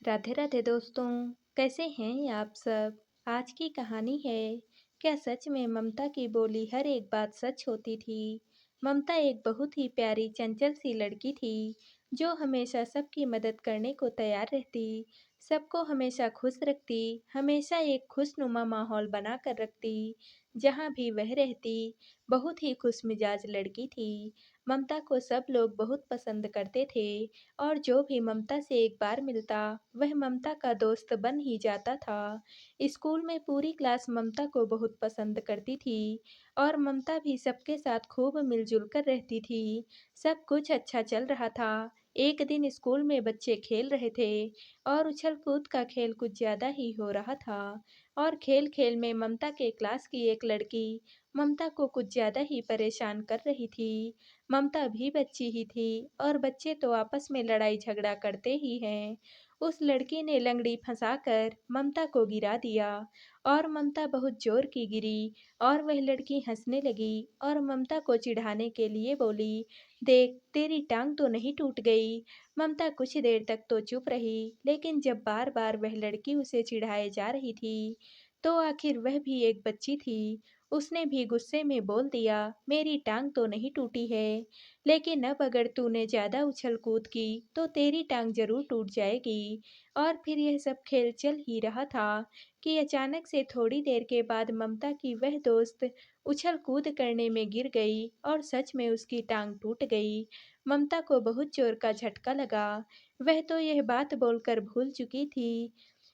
राधे राधे दोस्तों। कैसे हैं आप सब। आज की कहानी है, क्या सच में ममता की बोली हर एक बात सच होती थी। ममता एक बहुत ही प्यारी चंचल सी लड़की थी, जो हमेशा सबकी मदद करने को तैयार रहती, सबको हमेशा खुश रखती, हमेशा एक खुशनुमा माहौल बना कर रखती। जहाँ भी वह रहती, बहुत ही खुश मिजाज लड़की थी। ममता को सब लोग बहुत पसंद करते थे, और जो भी ममता से एक बार मिलता, वह ममता का दोस्त बन ही जाता था। स्कूल में पूरी क्लास ममता को बहुत पसंद करती थी, और ममता भी सबके साथ खूब मिलजुल कर रहती थी। सब कुछ अच्छा चल रहा था। एक दिन स्कूल में बच्चे खेल रहे थे, और उछल कूद का खेल कुछ ज्यादा ही हो रहा था। और खेल खेल में ममता के क्लास की एक लड़की ममता को कुछ ज्यादा ही परेशान कर रही थी। ममता भी बच्ची ही थी, और बच्चे तो आपस में लड़ाई झगड़ा करते ही हैं। उस लड़की ने लंगड़ी फंसाकर ममता को गिरा दिया, और ममता बहुत जोर की गिरी। और वह लड़की हंसने लगी, और ममता को चिढ़ाने के लिए बोली, देख तेरी टांग तो नहीं टूट गई। ममता कुछ देर तक तो चुप रही, लेकिन जब बार बार वह लड़की उसे चिढ़ाए जा रही थी, तो आखिर वह भी एक बच्ची थी। उसने भी गुस्से में बोल दिया, मेरी टांग तो नहीं टूटी है, लेकिन अब अगर तूने ज्यादा उछल कूद की तो तेरी टांग जरूर टूट जाएगी। और फिर यह सब खेल चल ही रहा था कि अचानक से थोड़ी देर के बाद ममता की वह दोस्त उछल कूद करने में गिर गई, और सच में उसकी टांग टूट गई। ममता को बहुत जोर का झटका लगा। वह तो यह बात बोलकर भूल चुकी थी,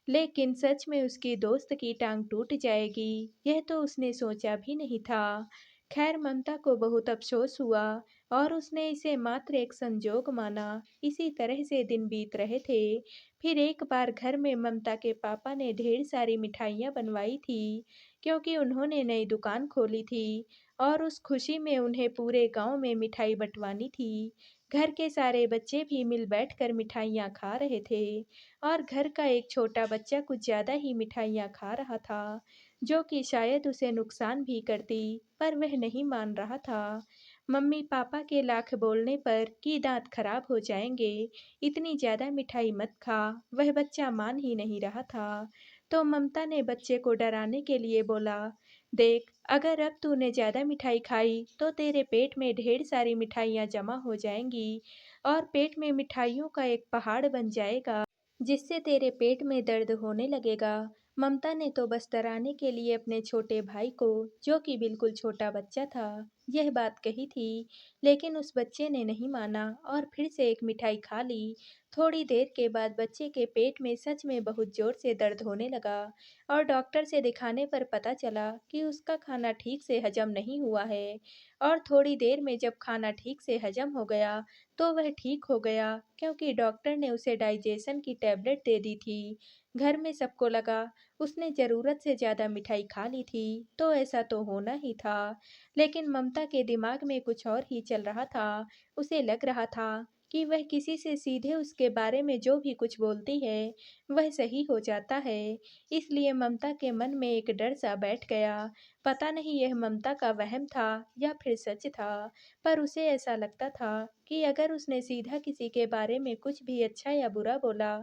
लेकिन सच में उसकी दोस्त की टांग टूट जाएगी, यह तो उसने सोचा भी नहीं था। खैर ममता को बहुत अफसोस हुआ, और उसने इसे मात्र एक संजोग माना। इसी तरह से दिन बीत रहे थे। फिर एक बार घर में ममता के पापा ने ढेर सारी मिठाइयाँ बनवाई थी, क्योंकि उन्होंने नई दुकान खोली थी, और उस खुशी में उन्हें पूरे गांव में मिठाई बंटवानी थी। घर के सारे बच्चे भी मिल बैठकर मिठाइयाँ खा रहे थे, और घर का एक छोटा बच्चा कुछ ज्यादा ही मिठाइयाँ खा रहा था, जो कि शायद उसे नुकसान भी करती, पर वह नहीं मान रहा था। मम्मी पापा के लाख बोलने पर कि दांत खराब हो जाएंगे, इतनी ज्यादा मिठाई मत खा, वह बच्चा मान ही नहीं रहा था। तो ममता ने बच्चे को डराने के लिए बोला, देख अगर अब तूने ज्यादा मिठाई खाई तो तेरे पेट में ढेर सारी मिठाइयाँ जमा हो जाएंगी, और पेट में मिठाइयों का एक पहाड़ बन जाएगा, जिससे तेरे पेट में दर्द होने लगेगा। ममता ने तो बस डराने के लिए अपने छोटे भाई को, जो कि बिल्कुल छोटा बच्चा था, यह बात कही थी, लेकिन उस बच्चे ने नहीं माना, और फिर से एक मिठाई खा ली। थोड़ी देर के बाद बच्चे के पेट में सच में बहुत जोर से दर्द होने लगा, और डॉक्टर से दिखाने पर पता चला कि उसका खाना ठीक से हजम नहीं हुआ है। और थोड़ी देर में जब खाना ठीक से हजम हो गया, तो वह ठीक हो गया, क्योंकि डॉक्टर ने उसे डाइजेशन की टैबलेट दे दी थी। घर में सबको लगा उसने ज़रूरत से ज़्यादा मिठाई खा ली थी, तो ऐसा तो होना ही था। लेकिन ममता के दिमाग में कुछ और ही चल रहा था। उसे लग रहा था कि वह किसी से सीधे उसके बारे में जो भी कुछ बोलती है, वह सही हो जाता है। इसलिए ममता के मन में एक डर सा बैठ गया। पता नहीं यह ममता का वहम था या फिर सच था, पर उसे ऐसा लगता था कि अगर उसने सीधा किसी के बारे में कुछ भी अच्छा या बुरा बोला,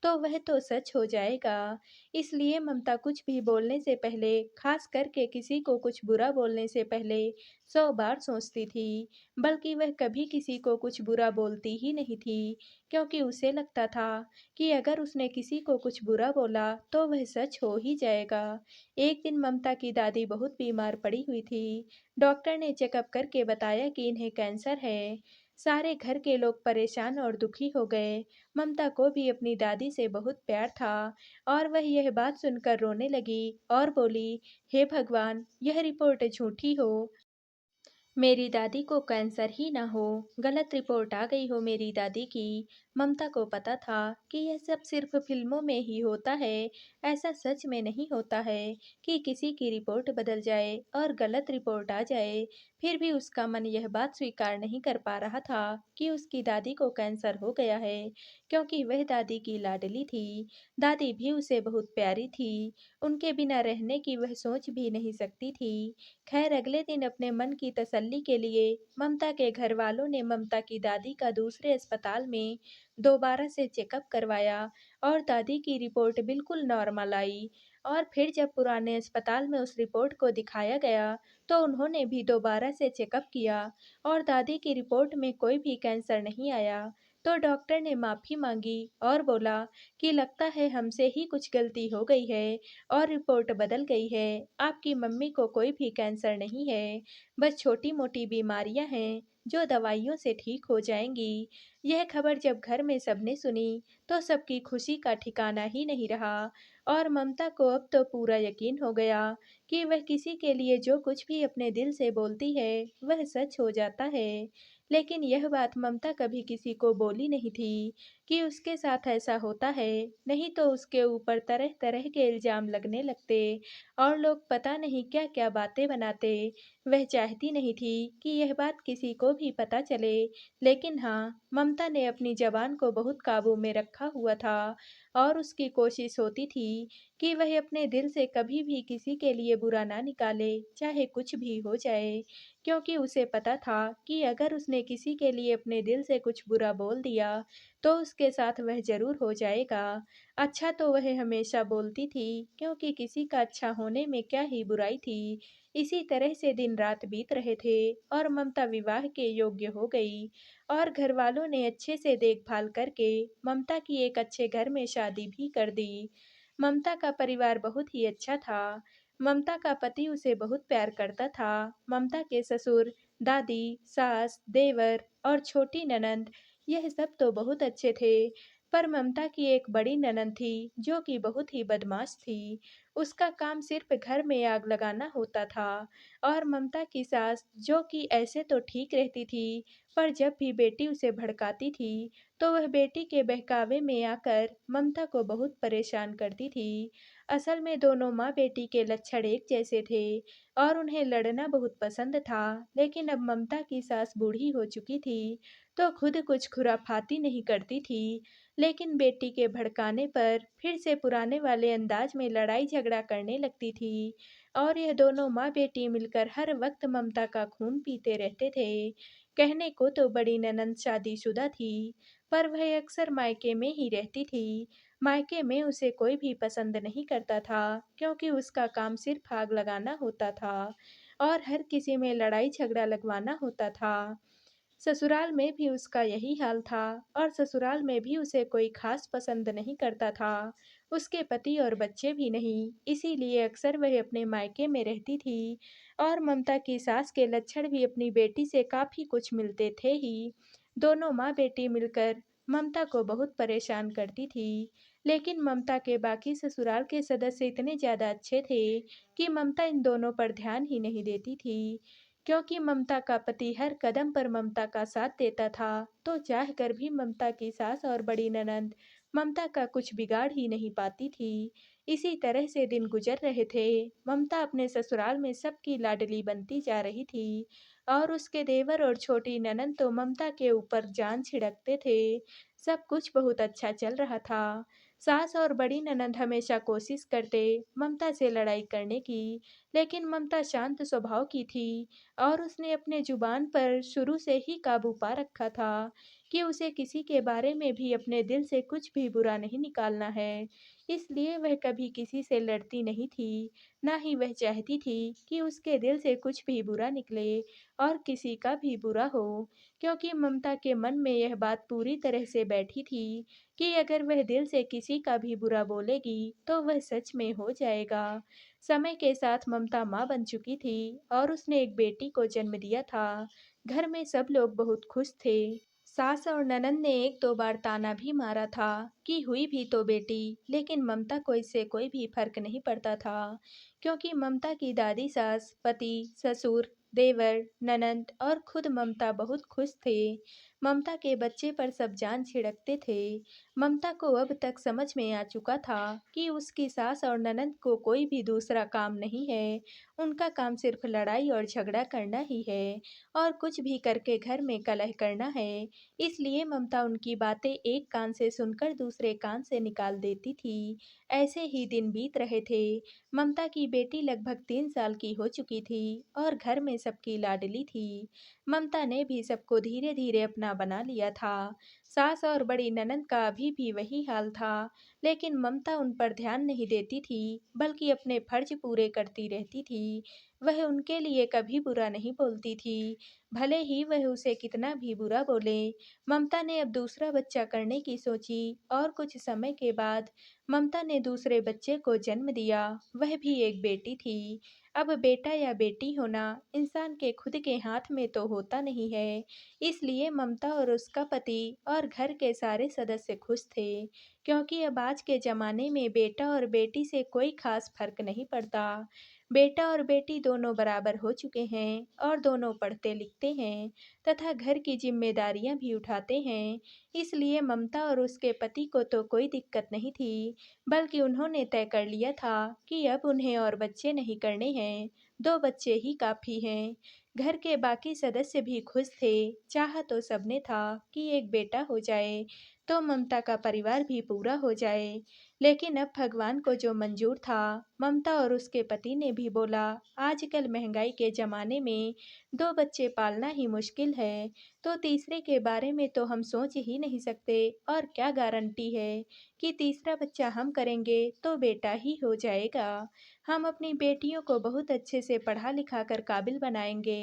तो वह तो सच हो जाएगा। इसलिए ममता कुछ भी बोलने से पहले, खास करके किसी को कुछ बुरा बोलने से पहले 100 बार सोचती थी, बल्कि वह कभी किसी को कुछ बुरा बोलती ही नहीं थी, क्योंकि उसे लगता था कि अगर उसने किसी को कुछ बुरा बोला तो वह सच हो ही जाएगा। एक दिन ममता की दादी बहुत बीमार पड़ी हुई थी। डॉक्टर ने चेकअप करके बताया कि इन्हें कैंसर है। सारे घर के लोग परेशान और दुखी हो गए। ममता को भी अपनी दादी से बहुत प्यार था, और वह यह बात सुनकर रोने लगी और बोली, हे भगवान, यह रिपोर्ट झूठी हो, मेरी दादी को कैंसर ही ना हो, गलत रिपोर्ट आ गई हो मेरी दादी की। ममता को पता था कि यह सब सिर्फ फिल्मों में ही होता है, ऐसा सच में नहीं होता है कि किसी की रिपोर्ट बदल जाए और गलत रिपोर्ट आ जाए। फिर भी उसका मन यह बात स्वीकार नहीं कर पा रहा था कि उसकी दादी को कैंसर हो गया है, क्योंकि वह दादी की लाडली थी। दादी भी उसे बहुत प्यारी थी, उनके बिना रहने की वह सोच भी नहीं सकती थी। खैर अगले दिन अपने मन की तसल्ली तसल्ली के लिए ममता के घर वालों ने ममता की दादी का दूसरे अस्पताल में दोबारा से चेकअप करवाया और दादी की रिपोर्ट बिल्कुल नॉर्मल आई। और फिर जब पुराने अस्पताल में उस रिपोर्ट को दिखाया गया तो उन्होंने भी दोबारा से चेकअप किया और दादी की रिपोर्ट में कोई भी कैंसर नहीं आया। तो डॉक्टर ने माफ़ी मांगी और बोला कि लगता है हमसे ही कुछ गलती हो गई है और रिपोर्ट बदल गई है। आपकी मम्मी को कोई भी कैंसर नहीं है, बस छोटी-मोटी बीमारियां हैं जो दवाइयों से ठीक हो जाएंगी। यह खबर जब घर में सबने सुनी तो सबकी खुशी का ठिकाना ही नहीं रहा और ममता को अब तो पूरा यकीन हो गया कि वह किसी के लिए जो कुछ भी अपने दिल से बोलती है वह सच हो जाता है। लेकिन यह बात ममता कभी किसी को बोली नहीं थी कि उसके साथ ऐसा होता है, नहीं तो उसके ऊपर तरह-तरह के इल्ज़ाम लगने लगते और लोग पता नहीं क्या-क्या बातें बनाते। वह चाहती नहीं थी कि यह बात किसी को भी पता चले, लेकिन हाँ, ममता ने अपनी ज़बान को बहुत काबू में रखा हुआ था और उसकी कोशिश होती थी कि वह अपने दिल से कभी भी किसी के लिए बुरा ना निकाले, चाहे कुछ भी हो जाए। क्योंकि उसे पता था कि अगर उसने किसी के लिए अपने दिल से कुछ बुरा बोल दिया, तो उसके साथ वह ज़रूर हो जाएगा। अच्छा तो वह हमेशा बोलती थी, क्योंकि किसी का अच्छा होने में क्या ही बुराई थी। इसी तरह से दिन-रात बीत रहे थे और ममता विवाह के योग्य हो गई और घरवालों ने अच्छे से देखभाल करके ममता की एक अच्छे घर में शादी भी कर दी। ममता का परिवार बहुत ही अच्छा था। ममता का पति उसे बहुत प्यार करता था। ममता के ससुर, दादी, सास, देवर और छोटी ननंद यह सब तो बहुत अच्छे थे, पर ममता की एक बड़ी ननंद थी जो कि बहुत ही बदमाश थी। उसका काम सिर्फ घर में आग लगाना होता था और ममता की सास जो कि ऐसे तो ठीक रहती थी, पर जब भी बेटी उसे भड़काती थी, तो वह बेटी के बहकावे में आकर ममता को बहुत परेशान करती थी। असल में दोनों माँ-बेटी के लक्षण एक जैसे थे और उन्हें लड़ना बहुत पसंद था, लेकिन अब ममता की सास बूढ़ी हो चुकी थी, तो खुद कुछ खुराफाती नहीं करती थी, लेकिन बेटी के भड़काने पर फिर से पुराने वाले अंदाज में लड़ाई झगड़ा करने लगती थी और यह दोनों माँ-बेटी मिलकर हर वक्त ममता का खून पीते रहते थे। कहने को तो बड़ी ननंद शादीशुदा थी, पर वह अक्सर मायके में ही रहती थी। मायके में उसे कोई भी पसंद नहीं करता था, क्योंकि उसका काम सिर्फ आग लगाना होता था और हर किसी में लड़ाई झगड़ा लगवाना होता था। ससुराल में भी उसका यही हाल था और ससुराल में भी उसे कोई खास पसंद नहीं करता था। उसके पति और बच्चे भी नहीं, इसीलिए अक्सर वह अपने मायके में रहती थी और ममता की सास के लक्षण भी अपनी बेटी से काफ़ी कुछ मिलते थे ही। दोनों माँ-बेटी मिलकर ममता को बहुत परेशान करती थी, लेकिन ममता के बाकी ससुराल के सदस्य इतने ज़्यादा अच्छे थे कि ममता इन दोनों पर ध्यान ही नहीं देती थी। क्योंकि ममता का पति हर कदम पर ममता का साथ देता था, तो चाहकर भी ममता की सास और बड़ी ननंद ममता का कुछ बिगाड़ ही नहीं पाती थी। इसी तरह से दिन गुजर रहे थे। ममता अपने ससुराल में सबकी लाडली बनती जा रही थी और उसके देवर और छोटी ननंद तो ममता के ऊपर जान छिड़कते थे। सब कुछ बहुत अच्छा चल रहा था। सास और बड़ी ननंद हमेशा कोशिश करते ममता से लड़ाई करने की, लेकिन ममता शांत स्वभाव की थी और उसने अपने जुबान पर शुरू से ही काबू पा रखा था कि उसे किसी के बारे में भी अपने दिल से कुछ भी बुरा नहीं निकालना है। इसलिए वह कभी किसी से लड़ती नहीं थी, ना ही वह चाहती थी कि उसके दिल से कुछ भी बुरा निकले और किसी का भी बुरा हो, क्योंकि ममता के मन में यह बात पूरी तरह से बैठी थी कि अगर वह दिल से किसी का भी बुरा बोलेगी, तो वह सच में हो जाएगा। समय के साथ ममता माँ बन चुकी थी और उसने एक बेटी को जन्म दिया था। घर में सब लोग बहुत खुश थे। सास और ननंद ने एक दो बार ताना भी मारा था कि हुई भी तो बेटी, लेकिन ममता को इससे कोई भी फर्क नहीं पड़ता था, क्योंकि ममता की दादी सास, पति, ससुर, देवर, ननंद और खुद ममता बहुत खुश थे। ममता के बच्चे पर सब जान छिड़कते थे। ममता को अब तक समझ में आ चुका था कि उसकी सास और ननद को कोई भी दूसरा काम नहीं है। उनका काम सिर्फ लड़ाई और झगड़ा करना ही है और कुछ भी करके घर में कलह करना है। इसलिए ममता उनकी बातें एक कान से सुनकर दूसरे कान से निकाल देती थी। ऐसे ही दिन बीत रहे थे। ममता की बेटी लगभग 3 साल की हो चुकी थी और घर में सबकी लाडली थी। ममता ने भी सबको धीरे धीरे अपना बना लिया था। सास और बड़ी ननद का अभी भी वही हाल था, लेकिन ममता उन पर ध्यान नहीं देती थी, बल्कि अपने फर्ज पूरे करती रहती थी। वह उनके लिए कभी बुरा नहीं बोलती थी, भले ही वह उसे कितना भी बुरा बोले। ममता ने अब दूसरा बच्चा करने की सोची और कुछ समय के बाद ममता ने दूसरे बच्चे को जन्म दिया। वह भी एक बेटी थी। अब बेटा या बेटी होना इंसान के खुद के हाथ में तो होता नहीं है। इसलिए ममता और उसका पति और घर के सारे सदस्य खुश थे, क्योंकि अब आज के ज़माने में बेटा और बेटी से कोई खास फर्क नहीं पड़ता। बेटा और बेटी दोनों बराबर हो चुके हैं और दोनों पढ़ते लिखते हैं तथा घर की जिम्मेदारियां भी उठाते हैं। इसलिए ममता और उसके पति को तो कोई दिक्कत नहीं थी, बल्कि उन्होंने तय कर लिया था कि अब उन्हें और बच्चे नहीं करने हैं, 2 बच्चे ही काफ़ी हैं। घर के बाकी सदस्य भी खुश थे। चाहा तो सबने था कि एक बेटा हो जाए, तो ममता का परिवार भी पूरा हो जाए। लेकिन अब भगवान को जो मंजूर था, ममता और उसके पति ने भी बोला, आजकल महंगाई के ज़माने में 2 बच्चे पालना ही मुश्किल है, तो तीसरे के बारे में तो हम सोच ही नहीं सकते और क्या गारंटी है कि तीसरा बच्चा हम करेंगे तो बेटा ही हो जाएगा। हम अपनी बेटियों को बहुत अच्छे से पढ़ा लिखा कर काबिल बनाएंगे।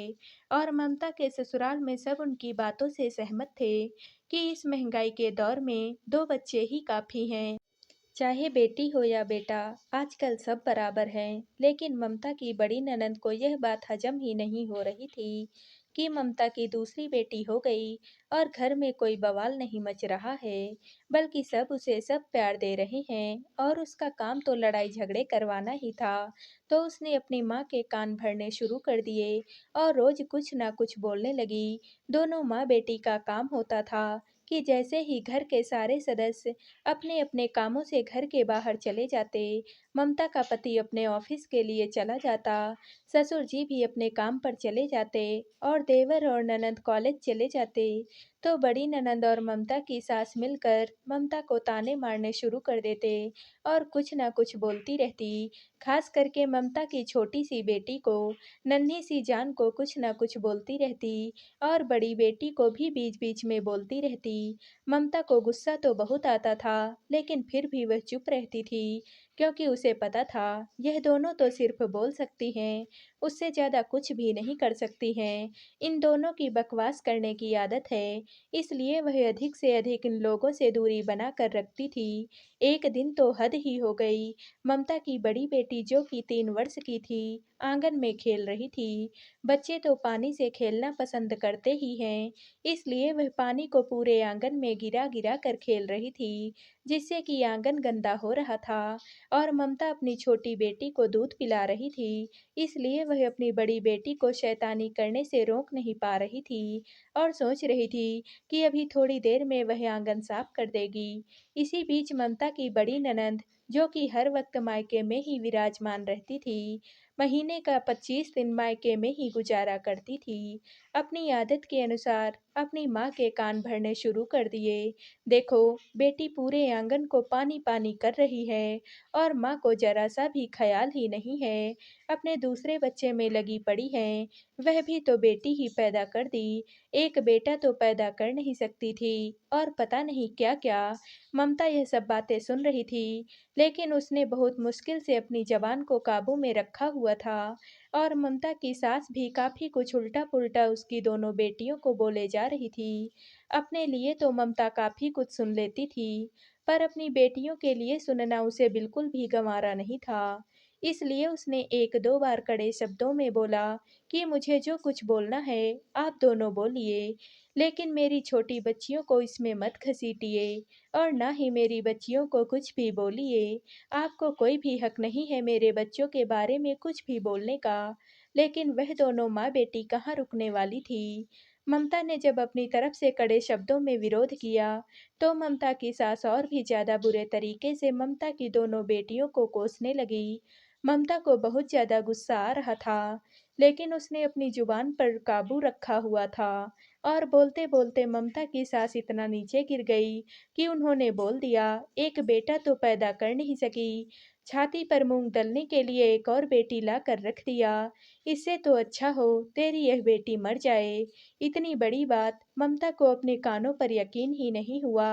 और ममता के ससुराल में सब उनकी बातों से सहमत थे कि इस महंगाई के दौर में 2 बच्चे ही काफ़ी हैं। चाहे बेटी हो या बेटा, आजकल सब बराबर हैं। लेकिन ममता की बड़ी ननद को यह बात हजम ही नहीं हो रही थी कि ममता की दूसरी बेटी हो गई और घर में कोई बवाल नहीं मच रहा है, बल्कि सब उसे सब प्यार दे रहे हैं और उसका काम तो लड़ाई झगड़े करवाना ही था। तो उसने अपनी माँ के कान भरने शुरू कर दिए और रोज कुछ ना कुछ बोलने लगी। दोनों माँ बेटी का काम होता था कि जैसे ही घर के सारे सदस्य अपने अपने कामों से घर के बाहर चले जाते, ममता का पति अपने ऑफिस के लिए चला जाता, ससुर जी भी अपने काम पर चले जाते और देवर और ननद कॉलेज चले जाते, तो बड़ी ननद और ममता की सास मिलकर ममता को ताने मारने शुरू कर देते और कुछ ना कुछ बोलती रहती। खास करके ममता की छोटी सी बेटी को, नन्ही सी जान को कुछ ना कुछ बोलती रहती और बड़ी बेटी को भी बीच बीच में बोलती रहती। ममता को गुस्सा तो बहुत आता था, लेकिन फिर भी वह चुप रहती थी, क्योंकि उसे पता था यह दोनों तो सिर्फ बोल सकती हैं, उससे ज़्यादा कुछ भी नहीं कर सकती हैं। इन दोनों की बकवास करने की आदत है, इसलिए वह अधिक से अधिक इन लोगों से दूरी बना कर रखती थी। एक दिन तो हद ही हो गई। ममता की बड़ी बेटी जो कि 3 वर्ष की थी, आंगन में खेल रही थी। बच्चे तो पानी से खेलना पसंद करते ही हैं, इसलिए वह पानी को पूरे आंगन में गिरा गिरा कर खेल रही थी, जिससे कि आंगन गंदा हो रहा था। और ममता अपनी छोटी बेटी को दूध पिला रही थी, इसलिए वह अपनी बड़ी बेटी को शैतानी करने से रोक नहीं पा रही थी और सोच रही थी कि अभी थोड़ी देर में वह आंगन साफ कर देगी। इसी बीच ममता की बड़ी ननद, जो कि हर वक्त मायके में ही विराजमान रहती थी, महीने का 25 दिन मायके में ही गुजारा करती थी, अपनी आदत के अनुसार अपनी माँ के कान भरने शुरू कर दिए। देखो, बेटी पूरे आंगन को पानी पानी कर रही है और माँ को जरा सा भी ख्याल ही नहीं है, अपने दूसरे बच्चे में लगी पड़ी है। वह भी तो बेटी ही पैदा कर दी, एक बेटा तो पैदा कर नहीं सकती थी और पता नहीं क्या क्या। ममता यह सब बातें सुन रही थी, लेकिन उसने बहुत मुश्किल से अपनी जबान को काबू में रखा हुआ था। और ममता की सास भी काफ़ी कुछ उल्टा-पुल्टा उसकी दोनों बेटियों को बोले जा रही थी। अपने लिए तो ममता काफ़ी कुछ सुन लेती थी, पर अपनी बेटियों के लिए सुनना उसे बिल्कुल भी गँवारा नहीं था। इसलिए उसने 1-2 बार कड़े शब्दों में बोला कि मुझे जो कुछ बोलना है, आप दोनों बोलिए, लेकिन मेरी छोटी बच्चियों को इसमें मत घसीटिए और ना ही मेरी बच्चियों को कुछ भी बोलिए। आपको कोई भी हक नहीं है मेरे बच्चों के बारे में कुछ भी बोलने का। लेकिन वह दोनों माँ-बेटी कहाँ रुकने वाली थी। ममता ने जब अपनी तरफ से कड़े शब्दों में विरोध किया, तो ममता की सास और भी ज्यादा बुरे तरीके से ममता की दोनों बेटियों को कोसने लगी। ममता को बहुत ज्यादा गुस्सा आ रहा था, लेकिन उसने अपनी जुबान पर काबू रखा हुआ था और बोलते बोलते ममता की सास इतना नीचे गिर गई कि उन्होंने बोल दिया, एक बेटा तो पैदा कर नहीं सकी, छाती पर मूंग दलने के लिए एक और बेटी ला कर रख दिया। इससे तो अच्छा हो तेरी यह बेटी मर जाए। इतनी बड़ी बात ममता को अपने कानों पर यकीन ही नहीं हुआ।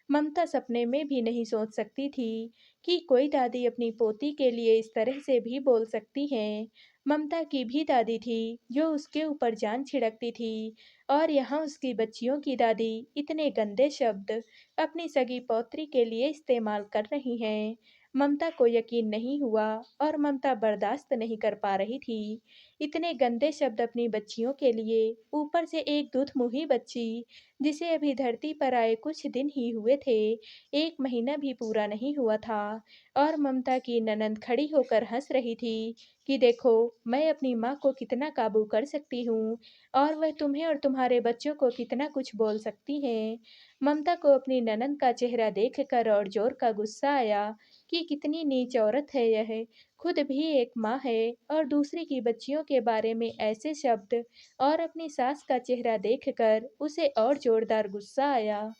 ममता सपने में भी नहीं सोच सकती थी कि कोई दादी अपनी पोती के लिए इस तरह से भी बोल सकती है। ममता की भी दादी थी जो उसके ऊपर जान छिड़कती थी, और यहाँ उसकी बच्चियों की दादी इतने गंदे शब्द अपनी सगी पौत्री के लिए इस्तेमाल कर रही हैं। ममता को यकीन नहीं हुआ और ममता बर्दाश्त नहीं कर पा रही थी इतने गंदे शब्द अपनी बच्चियों के लिए, ऊपर से एक दूध-मुंही बच्ची जिसे अभी धरती पर आए कुछ दिन ही हुए थे, 1 महीना भी पूरा नहीं हुआ था। और ममता की ननंद खड़ी होकर हँस रही थी कि देखो, मैं अपनी माँ को कितना काबू कर सकती हूँ और वह तुम्हें और तुम्हारे बच्चों को कितना कुछ बोल सकती हैं। ममता को अपनी ननंद का चेहरा देखकर और ज़ोर का गुस्सा आया कि कितनी नीच औरत है यह, खुद भी एक माँ है और दूसरे की बच्चियों के बारे में ऐसे शब्द, और अपनी सास का चेहरा देखकर उसे और जोरदार गुस्सा आया।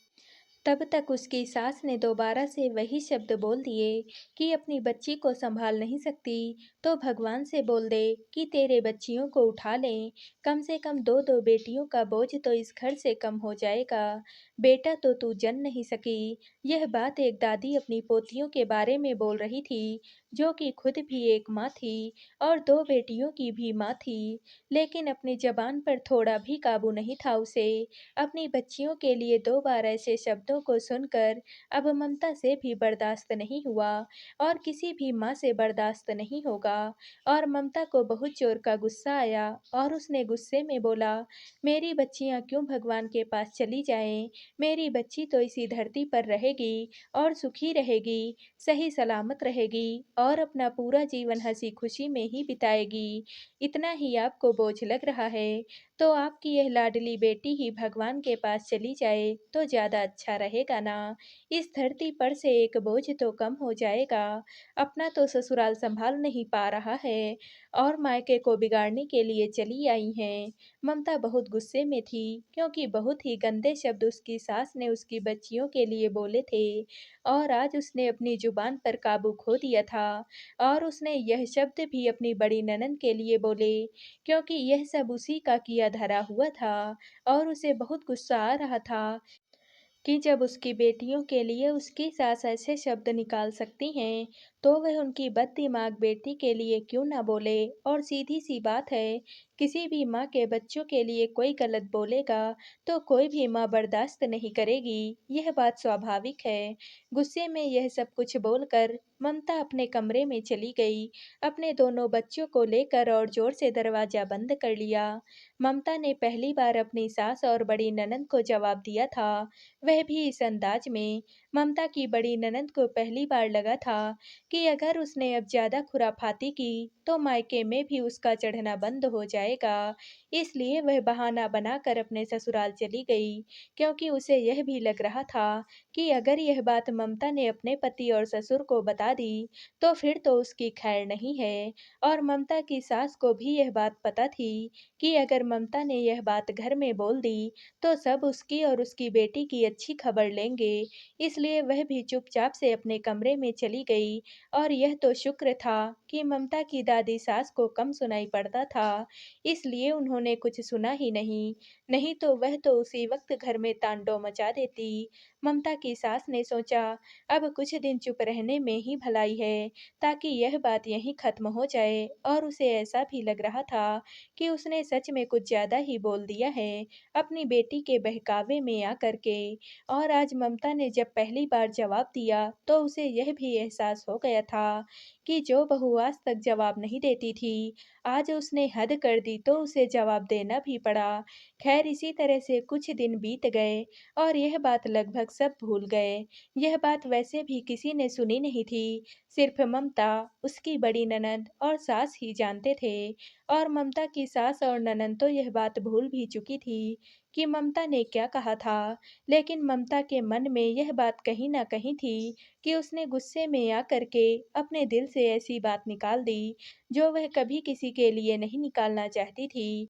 तब तक उसकी सास ने दोबारा से वही शब्द बोल दिए कि अपनी बच्ची को संभाल नहीं सकती तो भगवान से बोल दे कि तेरे बच्चियों को उठा लें, कम से कम दो दो बेटियों का बोझ तो इस घर से कम हो जाएगा। बेटा तो तू जन नहीं सकी। यह बात एक दादी अपनी पोतियों के बारे में बोल रही थी, जो कि खुद भी एक माँ थी और दो बेटियों की भी माँ थी, लेकिन अपनी जबान पर थोड़ा भी काबू नहीं था उसे। अपनी बच्चियों के लिए 2 बार ऐसे शब्दों को सुनकर अब ममता से भी बर्दाश्त नहीं हुआ और किसी भी माँ से बर्दाश्त नहीं होगा। और ममता को बहुत ज़ोर का गुस्सा आया और उसने गुस्से में बोला, मेरी बच्चियाँ क्यों भगवान के पास चली जाएँ? मेरी बच्ची तो इसी धरती पर रहेगी और सुखी रहेगी, सही सलामत रहेगी और अपना पूरा जीवन हँसी-खुशी में ही बिताएगी। इतना ही आपको बोझ लग रहा है, तो आपकी यह लाडली बेटी ही भगवान के पास चली जाए तो ज़्यादा अच्छा रहेगा ना। इस धरती पर से एक बोझ तो कम हो जाएगा। अपना तो ससुराल संभाल नहीं पा रहा है और मायके को बिगाड़ने के लिए चली आई हैं। ममता बहुत गुस्से में थी क्योंकि बहुत ही गंदे शब्द उसकी सास ने उसकी बच्चियों के लिए बोले थे और आज उसने अपनी जुबान पर काबू खो दिया था और उसने यह शब्द भी अपनी बड़ी ननंद के लिए बोले, क्योंकि यह सब उसी का किया धरा हुआ था और उसे बहुत गुस्सा आ रहा था कि जब उसकी बेटियों के लिए उसकी सास ऐसे शब्द निकाल सकती हैं, तो वह उनकी बददिमाग बेटी के लिए क्यों ना बोले। और सीधी-सी बात है, किसी भी माँ के बच्चों के लिए कोई गलत बोलेगा, तो कोई भी माँ बर्दाश्त नहीं करेगी, यह बात स्वाभाविक है। गुस्से में यह सब कुछ बोलकर ममता अपने कमरे में चली गई, अपने दोनों बच्चों को लेकर और ज़ोर से दरवाज़ा बंद कर लिया। ममता ने पहली बार अपनी सास और बड़ी ननंद को जवाब दिया था, वह भी इस अंदाज में। ममता की बड़ी ननंद को पहली बार लगा था कि अगर उसने अब ज़्यादा खुराफाती की तो मायके में भी उसका चढ़ना बंद हो जाएगा। इसलिए वह बहाना बनाकर अपने ससुराल चली गई, क्योंकि उसे यह भी लग रहा था कि अगर यह बात ममता ने अपने पति और ससुर को बता दी तो फिर तो उसकी खैर नहीं है। और ममता की सास को भी यह बात पता थी कि अगर ममता ने यह बात घर में बोल दी तो सब उसकी और उसकी बेटी की अच्छी खबर लेंगे, इसलिए वह भी चुपचाप से अपने कमरे में चली गई। और यह तो शुक्र था कि ममता की दादी सास को कम सुनाई पड़ता था, इसलिए उन्होंने कुछ सुना ही नहीं, नहीं तो वह तो उसी वक्त घर में तांडव मचा देती। ममता की सास ने सोचा, अब कुछ दिन चुप रहने में ही भलाई है, ताकि यह बात यहीं खत्म हो जाए। और उसे ऐसा भी लग रहा था कि उसने सच में कुछ ज़्यादा ही बोल दिया है अपनी बेटी के बहकावे में आकर के। और आज ममता ने जब पहली बार जवाब दिया तो उसे यह भी एहसास हो गया था कि जो बहू आज तक जवाब नहीं देती थी, आज उसने हद कर दी तो उसे जवाब देना भी पड़ा। खैर इसी तरह से कुछ दिन बीत गए और यह बात लगभग तक सब भूल गए। यह बात वैसे भी किसी ने सुनी नहीं थी, सिर्फ ममता, उसकी बड़ी ननद और सास ही जानते थे। और ममता की सास और ननद तो यह बात भूल भी चुकी थी कि ममता ने क्या कहा था। लेकिन ममता के मन में यह बात कहीं न कहीं थी कि उसने गुस्से में आकर के अपने दिल से ऐसी बात निकाल दी, जो वह कभी किसी के लिए नहीं निकालना चाहती थी।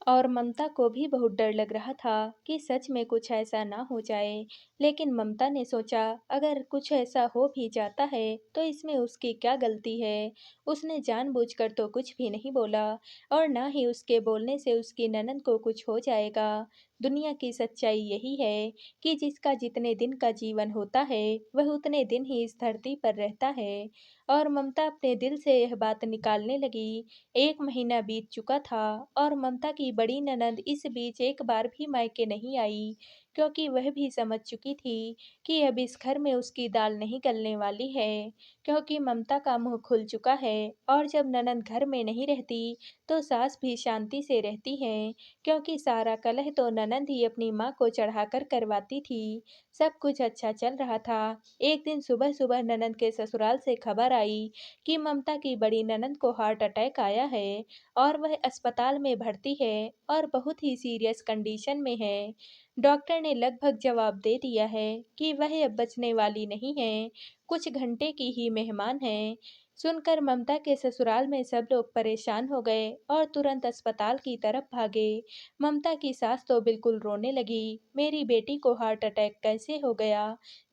और ममता को भी बहुत डर लग रहा था कि सच में कुछ ऐसा ना हो जाए। लेकिन ममता ने सोचा, अगर कुछ ऐसा हो भी जाता है तो इसमें उसकी क्या गलती है। उसने जानबूझकर तो कुछ भी नहीं बोला और ना ही उसके बोलने से उसकी ननद को कुछ हो जाएगा। दुनिया की सच्चाई यही है कि जिसका जितने दिन का जीवन होता है वह उतने दिन ही इस धरती पर रहता है। और ममता अपने दिल से यह बात निकालने लगी। 1 महीना बीत चुका था और ममता की बड़ी ननद इस बीच एक बार भी मायके नहीं आई, क्योंकि वह भी समझ चुकी थी कि अब इस घर में उसकी दाल नहीं गलने वाली है, क्योंकि ममता का मुँह खुल चुका है। और जब ननद घर में नहीं रहती, तो सास भी शांति से रहती हैं, क्योंकि सारा कलह तो ननद ही अपनी माँ को चढ़ाकर करवाती थी। सब कुछ अच्छा चल रहा था। एक दिन सुबह-सुबह ननद के ससुराल से खबर आई कि ममता की बड़ी ननद को हार्ट अटैक आया है और वह अस्पताल में भर्ती है और बहुत ही सीरियस कंडीशन में है। डॉक्टर ने लगभग जवाब दे दिया है कि वह अब बचने वाली नहीं है, कुछ घंटे की ही मेहमान है। सुनकर ममता के ससुराल में सब लोग परेशान हो गए और तुरंत अस्पताल की तरफ भागे। ममता की सास तो बिल्कुल रोने लगी, मेरी बेटी को हार्ट अटैक कैसे हो गया,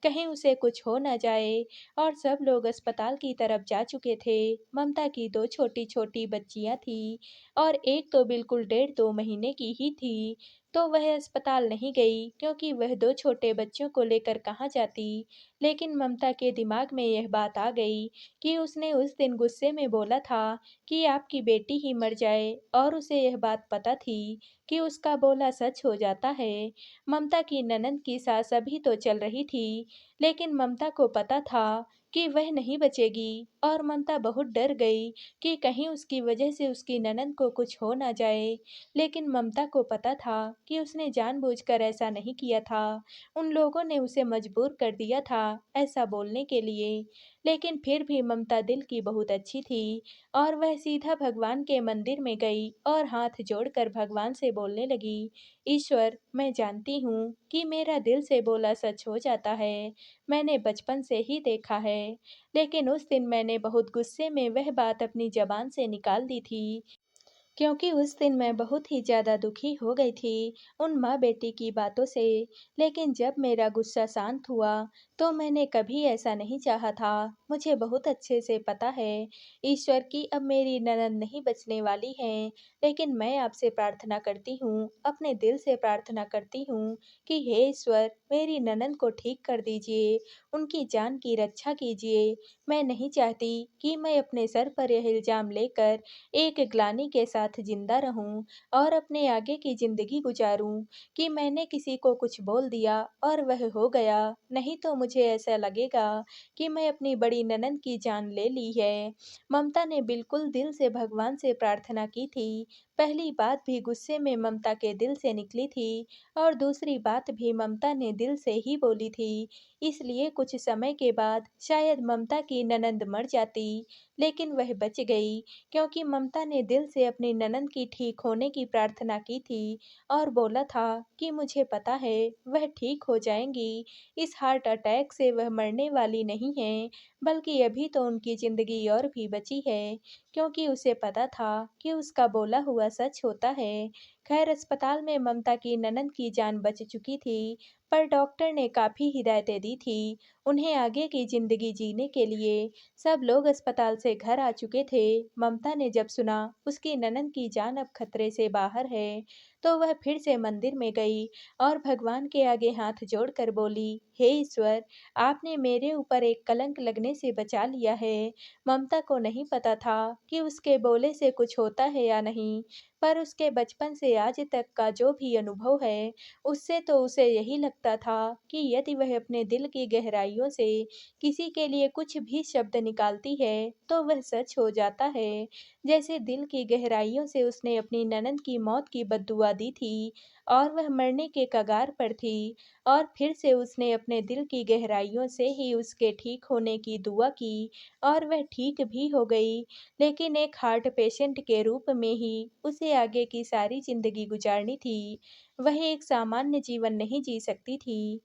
कहीं उसे कुछ हो ना जाए। और सब लोग अस्पताल की तरफ जा चुके थे। ममता की 2 छोटी-छोटी बच्चियाँ थीं और एक तो बिल्कुल 1.5-2 महीने की ही थी, तो वह अस्पताल नहीं गई, क्योंकि वह 2 छोटे बच्चों को लेकर कहाँ जाती। लेकिन ममता के दिमाग में यह बात आ गई कि उसने उस दिन गुस्से में बोला था कि आपकी बेटी ही मर जाए, और उसे यह बात पता थी कि उसका बोला सच हो जाता है। ममता की ननद की सास अभी तो चल रही थी, लेकिन ममता को पता था कि वह नहीं बचेगी और ममता बहुत डर गई कि कहीं उसकी वजह से उसकी ननद को कुछ हो ना जाए। लेकिन ममता को पता था कि उसने जानबूझकर ऐसा नहीं किया था, उन लोगों ने उसे मजबूर कर दिया था ऐसा बोलने के लिए। लेकिन फिर भी ममता दिल की बहुत अच्छी थी और वह सीधा भगवान के मंदिर में गई और हाथ जोड़कर भगवान से बोलने लगी, ईश्वर, मैं जानती हूँ कि मेरा दिल से बोला सच हो जाता है, मैंने बचपन से ही देखा है। लेकिन उस दिन मैंने बहुत गुस्से में वह बात अपनी ज़बान से निकाल दी थी, क्योंकि उस दिन मैं बहुत ही ज़्यादा दुखी हो गई थी उन माँ-बेटी की बातों से। लेकिन जब मेरा गुस्सा शांत हुआ, तो मैंने कभी ऐसा नहीं चाहा था। मुझे बहुत अच्छे से पता है, ईश्वर, कि अब मेरी ननद नहीं बचने वाली हैं। लेकिन मैं आपसे प्रार्थना करती हूँ, अपने दिल से प्रार्थना करती हूँ कि हे ईश्वर, मेरी ननद को ठीक कर दीजिए, उनकी जान की रक्षा कीजिए। मैं नहीं चाहती कि मैं अपने सर पर यह इल्ज़ाम लेकर एक ग्लानि के साथ जिंदा रहूं और अपने आगे की जिंदगी गुजारूं कि मैंने किसी को कुछ बोल दिया और वह हो गया। नहीं तो मुझे ऐसा लगेगा कि मैं अपनी बड़ी ननद की जान ले ली है। ममता ने बिल्कुल दिल से भगवान से प्रार्थना की थी। पहली बात भी गुस्से में ममता के दिल से निकली थी और दूसरी बात भी ममता ने दिल से ही बोली थी। इसलिए कुछ समय के बाद शायद ममता की ननद मर जाती, लेकिन वह बच गई, क्योंकि ममता ने दिल से अपनी ननद की ठीक होने की प्रार्थना की थी और बोला था कि मुझे पता है वह ठीक हो जाएंगी, इस हार्ट अटैक से वह मरने वाली नहीं है, बल्कि अभी तो उनकी ज़िंदगी और भी बची है, क्योंकि उसे पता था कि उसका बोला हुआ सच होता है। खैर, अस्पताल में ममता की ननद की जान बच चुकी थी, पर डॉक्टर ने काफ़ी हिदायतें दी थी उन्हें आगे की ज़िंदगी जीने के लिए। सब लोग अस्पताल से घर आ चुके थे। ममता ने जब सुना उसकी ननद की जान अब खतरे से बाहर है, तो वह फिर से मंदिर में गई और भगवान के आगे हाथ जोड़कर बोली, हे ईश्वर, आपने मेरे ऊपर एक कलंक लगने से बचा लिया है। ममता को नहीं पता था कि उसके बोले से कुछ होता है या नहीं, पर उसके बचपन से आज तक का जो भी अनुभव है, उससे तो उसे यही लगता था कि यदि वह अपने दिल की गहराइयों से किसी के लिए कुछ भी शब्द निकालती है, तो वह सच हो जाता है। जैसे दिल की गहराइयों से उसने अपनी ननद की मौत की बद्दुआ दी थी और वह मरने के कगार पर थी और फिर से उसने अपने दिल की गहराइयों से ही उसके ठीक होने की दुआ की और वह ठीक भी हो गई। लेकिन एक हार्ट पेशेंट के रूप में ही उसे आगे की सारी ज़िंदगी गुज़ारनी थी। वह एक सामान्य जीवन नहीं जी सकती थी।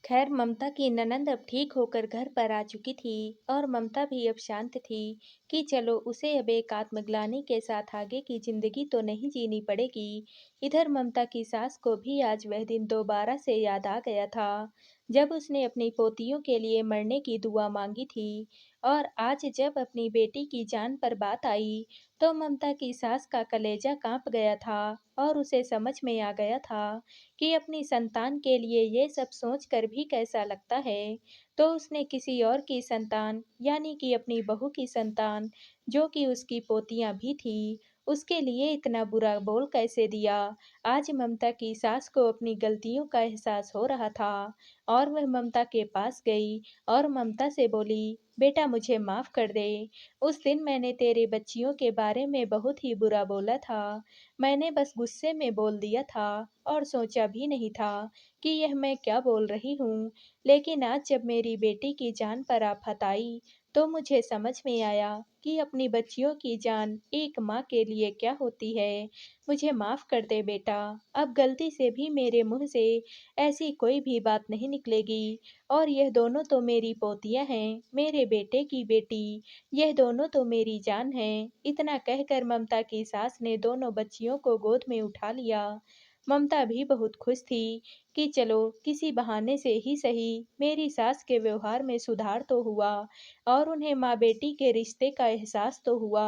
खैर ममता की ननंद अब ठीक होकर घर पर आ चुकी थी और ममता भी अब शांत थी कि चलो उसे अब एक आत्मग्लानि के साथ आगे की जिंदगी तो नहीं जीनी पड़ेगी। इधर ममता की सास को भी आज वह दिन दोबारा से याद आ गया था जब उसने अपनी पोतियों के लिए मरने की दुआ मांगी थी। और आज जब अपनी बेटी की जान पर बात आई तो ममता की सास का कलेजा कांप गया था और उसे समझ में आ गया था कि अपनी संतान के लिए ये सब सोचकर भी कैसा लगता है। तो उसने किसी और की संतान यानी कि अपनी बहू की संतान जो कि उसकी पोतियां भी थी, उसके लिए इतना बुरा बोल कैसे दिया। आज ममता की सास को अपनी गलतियों का एहसास हो रहा था और वह ममता के पास गई और ममता से बोली, बेटा मुझे माफ़ कर दे। उस दिन मैंने तेरे बच्चियों के बारे में बहुत ही बुरा बोला था। मैंने बस गुस्से में बोल दिया था और सोचा भी नहीं था कि यह मैं क्या बोल रही हूँ। लेकिन आज जब मेरी बेटी की जान पर आफत आई, तो मुझे समझ में आया कि अपनी बच्चियों की जान एक माँ के लिए क्या होती है। मुझे माफ़ कर दे बेटा, अब गलती से भी मेरे मुँह से ऐसी कोई भी बात नहीं निकलेगी। और यह दोनों तो मेरी पोतियाँ हैं, मेरे बेटे की बेटी, यह दोनों तो मेरी जान है। इतना कहकर ममता की सास ने दोनों बच्चियों को गोद में उठा लिया। ममता भी बहुत खुश थी कि चलो किसी बहाने से ही सही मेरी सास के व्यवहार में सुधार तो हुआ और उन्हें माँ बेटी के रिश्ते का एहसास तो हुआ।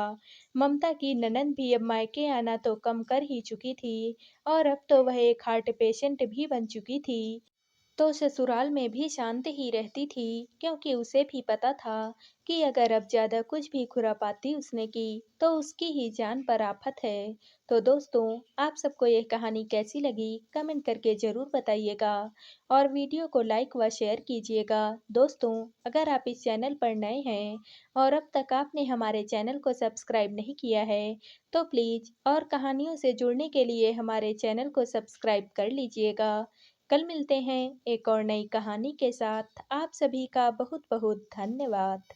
ममता की ननद भी अब मायके आना तो कम कर ही चुकी थी और अब तो वह एक हार्ट पेशेंट भी बन चुकी थी। तो ससुराल में भी शांत ही रहती थी क्योंकि उसे भी पता था कि अगर अब ज़्यादा कुछ भी खुरापाती उसने की तो उसकी ही जान पर आफत है। तो दोस्तों, आप सबको यह कहानी कैसी लगी कमेंट करके ज़रूर बताइएगा और वीडियो को लाइक व शेयर कीजिएगा। दोस्तों, अगर आप इस चैनल पर नए हैं और अब तक आपने हमारे चैनल को सब्सक्राइब नहीं किया है तो प्लीज़ और कहानियों से जुड़ने के लिए हमारे चैनल को सब्सक्राइब कर लीजिएगा। कल मिलते हैं एक और नई कहानी के साथ। आप सभी का बहुत बहुत धन्यवाद।